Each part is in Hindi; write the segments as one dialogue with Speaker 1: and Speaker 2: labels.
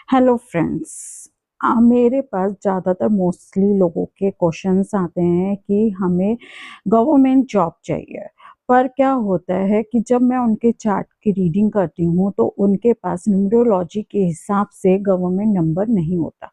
Speaker 1: Hello friends. मेरे पास ज़्यादातर मोस्टली लोगों के क्वेश्चंस आते हैं कि हमें गवर्नमेंट जॉब चाहिए। पर क्या होता है कि जब मैं उनके चार्ट की रीडिंग करती हूँ तो उनके पास न्यूमरोलॉजी के हिसाब से गवर्नमेंट नंबर नहीं होता।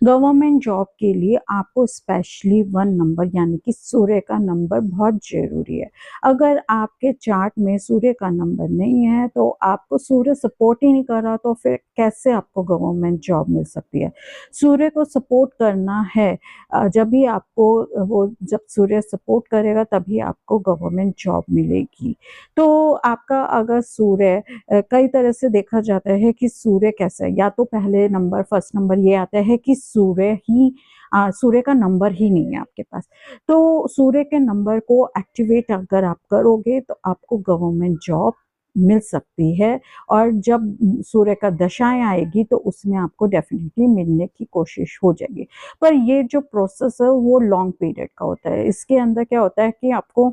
Speaker 1: गवर्नमेंट जॉब के लिए आपको स्पेशली 1 नंबर यानी कि सूर्य का नंबर बहुत ज़रूरी है। अगर आपके चार्ट में सूर्य का नंबर नहीं है तो आपको सूर्य सपोर्ट ही नहीं कर रहा तो फिर कैसे आपको गवर्नमेंट जॉब मिल सकती है। सूर्य को सपोर्ट करना है। जब भी आपको वो जब सूर्य सपोर्ट करेगा तभी आपको गवर्नमेंट जॉब मिलेगी। तो आपका अगर सूर्य कई तरह से देखा जाता है कि सूर्य कैसा है, या तो पहले नंबर फर्स्ट नंबर ये आता है कि सूर्य का नंबर ही नहीं है आपके पास। तो सूर्य के नंबर को एक्टिवेट अगर आप करोगे तो आपको गवर्नमेंट जॉब मिल सकती है। और जब सूर्य का दशाएं आएगी तो उसमें आपको डेफिनेटली मिलने की कोशिश हो जाएगी। पर ये जो प्रोसेस है वो लॉन्ग पीरियड का होता है। इसके अंदर क्या होता है कि आपको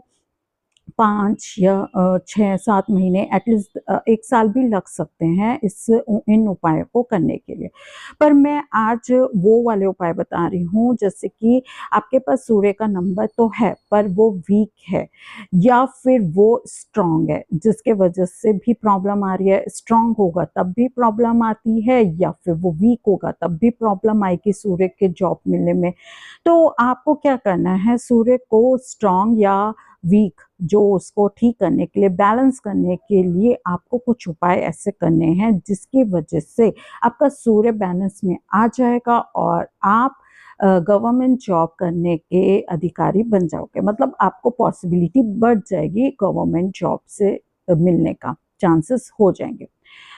Speaker 1: 5 या 6-7 महीने एटलीस्ट 1 साल भी लग सकते हैं इन उपायों को करने के लिए। पर मैं आज वो वाले उपाय बता रही हूँ जैसे कि आपके पास सूर्य का नंबर तो है पर वो वीक है या फिर वो स्ट्रॉन्ग है जिसके वजह से भी प्रॉब्लम आ रही है। स्ट्रॉन्ग होगा तब भी प्रॉब्लम आती है या फिर वो वीक होगा तब भी प्रॉब्लम आएगी सूर्य के जॉब मिलने में। तो आपको क्या करना है, सूर्य को स्ट्रॉन्ग या वीक जो उसको ठीक करने के लिए, बैलेंस करने के लिए आपको कुछ उपाय ऐसे करने हैं जिसकी वजह से आपका सूर्य बैलेंस में आ जाएगा और आप गवर्नमेंट जॉब करने के अधिकारी बन जाओगे। मतलब आपको पॉसिबिलिटी बढ़ जाएगी, गवर्नमेंट जॉब से मिलने का चांसेस हो जाएंगे।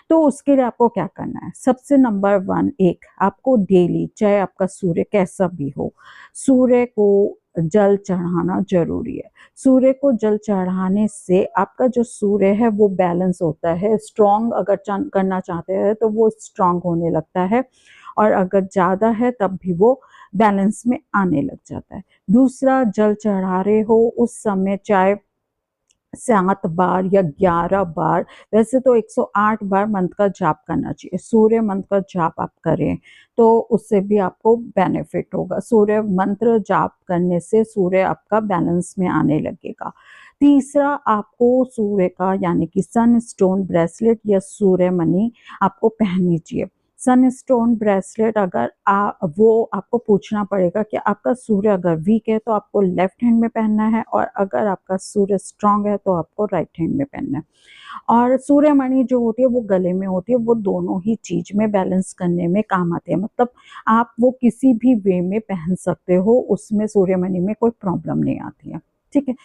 Speaker 1: तो उसके लिए आपको क्या करना है, सबसे नंबर 1 एक आपको डेली, चाहे आपका सूर्य कैसा भी हो, सूर्य को जल चढ़ाना ज़रूरी है। सूर्य को जल चढ़ाने से आपका जो सूर्य है वो बैलेंस होता है। स्ट्रॉन्ग अगर करना चाहते हैं तो वो स्ट्रॉन्ग होने लगता है और अगर ज़्यादा है तब भी वो बैलेंस में आने लग जाता है। दूसरा, जल चढ़ा रहे हो उस समय चाहे 7 बार या 11 बार, वैसे तो 108 बार मंत्र का जाप करना चाहिए। सूर्य मंत्र का जाप आप करें तो उससे भी आपको बेनिफिट होगा। सूर्य मंत्र जाप करने से सूर्य आपका बैलेंस में आने लगेगा। तीसरा, आपको सूर्य का यानी कि सन स्टोन ब्रेसलेट या सूर्य मणि आपको पहननी चाहिए। सन स्टोन ब्रेसलेट अगर वो आपको पूछना पड़ेगा कि आपका सूर्य अगर वीक है तो आपको लेफ्ट हैंड में पहनना है और अगर आपका सूर्य स्ट्रांग है तो आपको राइट हैंड में पहनना है। और सूर्यमणि जो होती है वो गले में होती है, वो दोनों ही चीज में बैलेंस करने में काम आते हैं। मतलब आप वो किसी भी वे में पहन सकते हो, उसमें सूर्यमणि में कोई प्रॉब्लम नहीं आती है। ठीक है।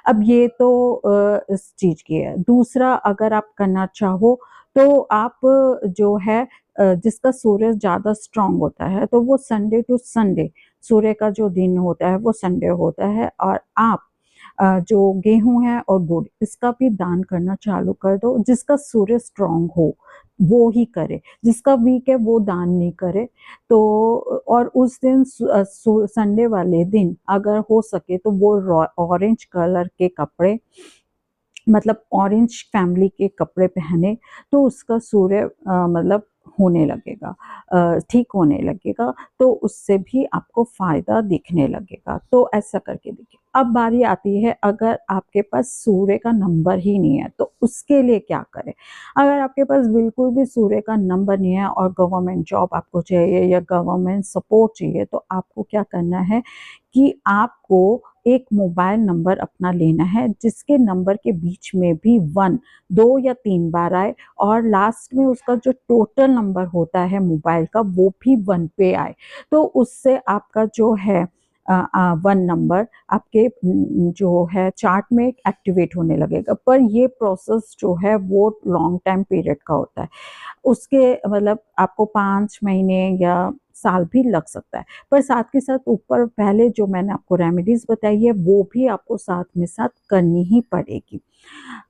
Speaker 1: अब ये तो इस चीज की है। दूसरा, अगर आप करना चाहो तो आप जो है जिसका सूर्य ज़्यादा स्ट्रांग होता है तो वो संडे टू संडे, सूर्य का जो दिन होता है वो संडे होता है और आप जो गेहूँ है और गुड़ इसका भी दान करना चालू कर दो। जिसका सूर्य स्ट्रांग हो वो ही करे, जिसका वीक है वो दान नहीं करे। तो और उस दिन संडे वाले दिन अगर हो सके तो वो ऑरेंज कलर के कपड़े, मतलब ऑरेंज फैमिली के कपड़े पहने तो उसका सूर्य मतलब होने लगेगा, ठीक होने लगेगा। तो उससे भी आपको फ़ायदा दिखने लगेगा। तो ऐसा करके देखिए। अब बारी आती है, अगर आपके पास सूर्य का नंबर ही नहीं है तो उसके लिए क्या करें? अगर आपके पास बिल्कुल भी सूर्य का नंबर नहीं है और गवर्नमेंट जॉब आपको चाहिए या गवर्नमेंट सपोर्ट चाहिए तो आपको क्या करना है कि आपको एक मोबाइल नंबर अपना लेना है जिसके नंबर के बीच में भी 1, 2 या 3 बार आए और लास्ट में उसका जो टोटल नंबर होता है मोबाइल का वो भी 1 पे आए। तो उससे आपका जो है 1 नंबर आपके जो है चार्ट में एक्टिवेट होने लगेगा। पर ये प्रोसेस जो है वो लॉन्ग टाइम पीरियड का होता है। उसके मतलब आपको 5 महीने या साल भी लग सकता है। पर साथ के साथ ऊपर पहले जो मैंने आपको रेमेडीज़ बताई है वो भी आपको साथ में साथ करनी ही पड़ेगी।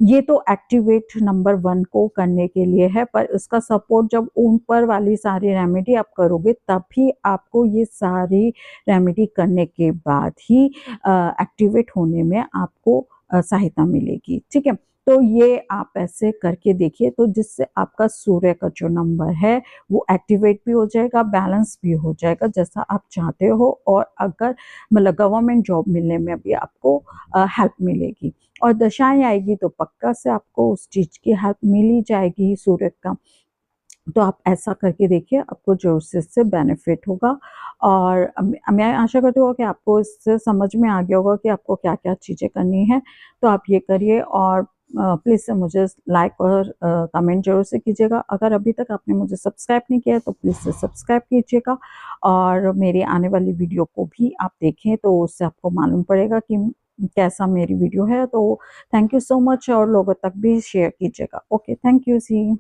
Speaker 1: ये तो एक्टिवेट नंबर 1 को करने के लिए है, पर इसका सपोर्ट जब ऊपर वाली सारी रेमेडी आप करोगे तभी आपको ये सारी रेमेडी करने के बाद ही एक्टिवेट होने में आपको सहायता मिलेगी। ठीक है? तो ये आप ऐसे करके देखिए, तो जिससे आपका सूर्य का जो नंबर है वो एक्टिवेट भी हो जाएगा, बैलेंस भी हो जाएगा जैसा आप चाहते हो, और अगर मतलब गवर्नमेंट जॉब मिलने में भी आपको हेल्प मिलेगी, और दशाएं आएगी तो पक्का से आपको उस चीज़ की हेल्प मिल ही जाएगी सूर्य का। तो आप ऐसा करके देखिए, आपको ज़रूर से इससे बेनिफिट होगा, और मैं आशा करती हूँ कि आपको इससे समझ में आ गया होगा कि आपको क्या-क्या चीज़ें करनी है। तो आप ये करिए, और प्लीज़ से मुझे लाइक और कमेंट ज़रूर से कीजिएगा। अगर अभी तक आपने मुझे सब्सक्राइब नहीं किया है तो प्लीज़ से सब्सक्राइब कीजिएगा, और मेरी आने वाली वीडियो को भी आप देखें, तो उससे आपको मालूम पड़ेगा कि कैसा मेरी वीडियो है। तो थैंक यू सो मच, और लोगों तक भी शेयर कीजिएगा। Okay, thank you ji.